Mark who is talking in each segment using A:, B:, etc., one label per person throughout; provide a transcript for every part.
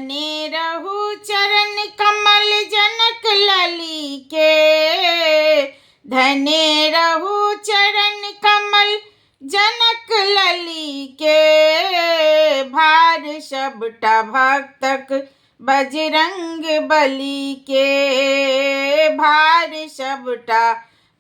A: धने रहु चरण कमल जनक लली के। धने रहु चरण कमल जनक लली के। भार सबटा भक्तक बजरंग बली के। भार सबटा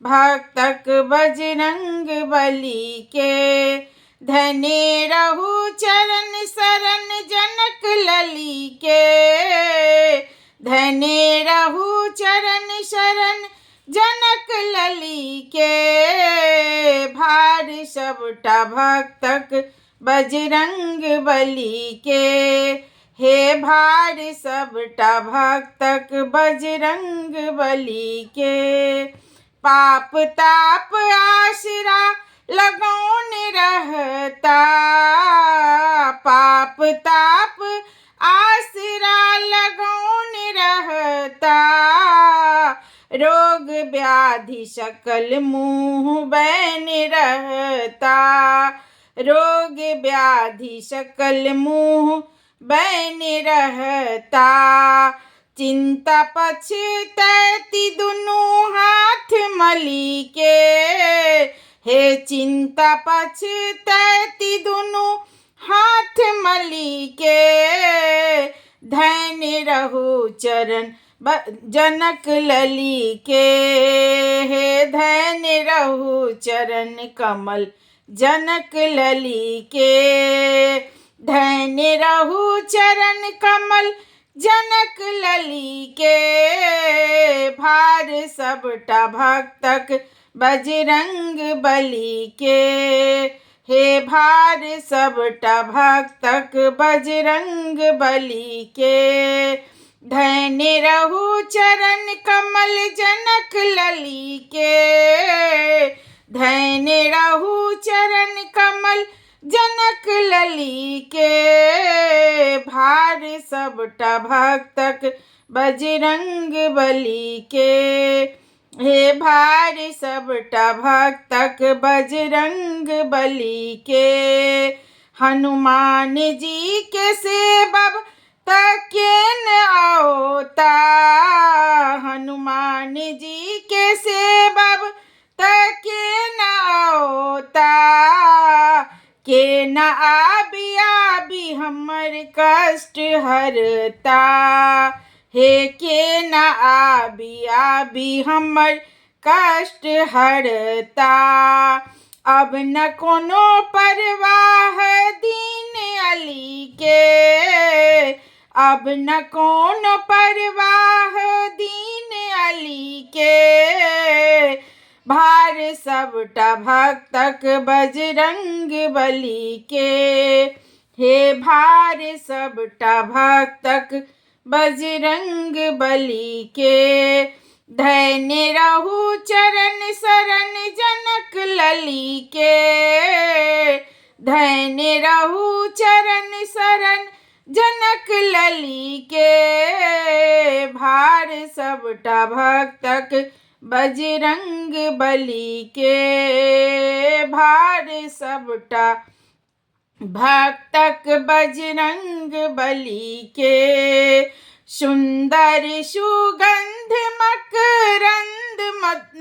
A: भक्तक बजरंग बली के। धने रहु चरण शरण जनक लली के। धने रहु चरण शरण जनक लली के। भार सबटा भक्तक बजरंग बली के। हे भार सबटा भक्तक बजरंग बली के। पाप ताप आसरा लगौन रहता। पाप ताप आसरा लगौन रहता। रोग व्याधि सकल मुँह बैन रहता। रोग व्याधि सकल मुँह बैन रहता। चिंता पछतैती दुनू हाथ मली के। हे चिंता पछतैती दुनू हाथ मली के। धन्य रहु चरण जनक लली के। हे धन्य रहु चरण कमल जनक लली के। धन्य रहु चरण कमल जनक लली के। भार सबटा भक्तक बजरंग बली के। हे भार सबटा भक्तक बजरंग बली के। धन्य रहु चरण कमल जनक लली के। धन्य रहु चरण कमल जनक लली के। भार सबटा भक्तक बजरंग बली के। हे भार सबटा भक्तक बजरंग बली के। हनुमान जी के सेवब तकेन आओता। हनुमान जी के सेवब तकेन आओता। के न आबी आबी हमर कष्ट हरता। हे के न आबी आबी हमर कष्ट हरता। अब न कोनो परवाह दीन अली के। अब न कोनो परवाह दीन अली के। भार सबटा भक्तक बजरंग बली के। हे भार सबटा भक्तक बजरंग बली के। धन्य रहु चरण शरण जनक लली के। धन्य रहु चरण शरण जनक लली के। भार सबटा भक्तक बजरंग बली के। भार सबटा भक्तक बजरंग बली के। सुंदर सुगंध मकरंद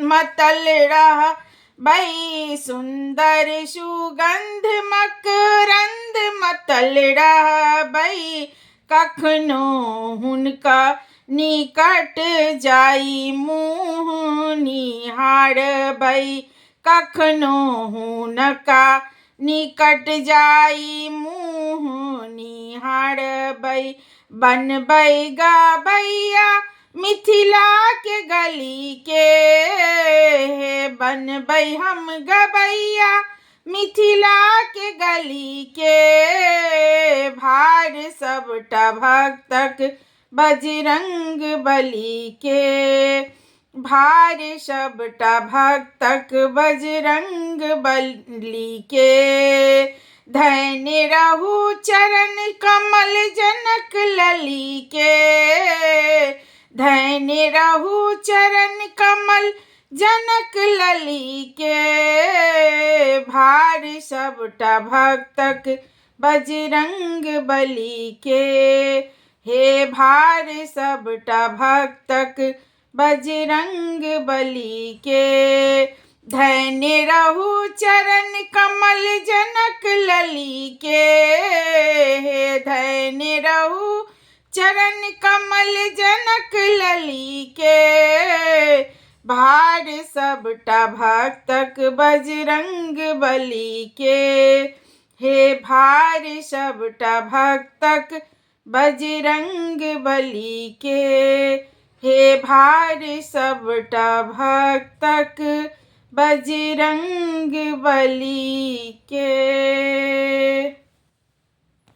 A: मतल रह बई। सुंदर सुगंध मकरंद मतल रह बई। कखनो हुनका निकट जाई मुँह निहारबै। कखनो हुनका निकट जाई मुँह निहारबै। बनबै गबैया मिथिला के गली के। बनबै हम गबैया मिथिला के गली के। भार सबटा भक्तक बजरंग बली के। भार सबटा भक्तक बजरंग बली के। धन्य रहु चरण कमल जनक लली के। धन्य रहु चरण कमल जनक लली के। भार सबटा भक्तक बजरंग बली के। हे भार सबटा भक्तक बजरंग बली के। धन्य रहु चरण कमल जनक लली के। हे धन्य रहु चरण कमल जनक लली के। भार सबटा भक्तक बजरंग बली के। हे भार सबटा भक्तक बजरंग बली के। हे भार सबटा भक्तक बजरंग बली के।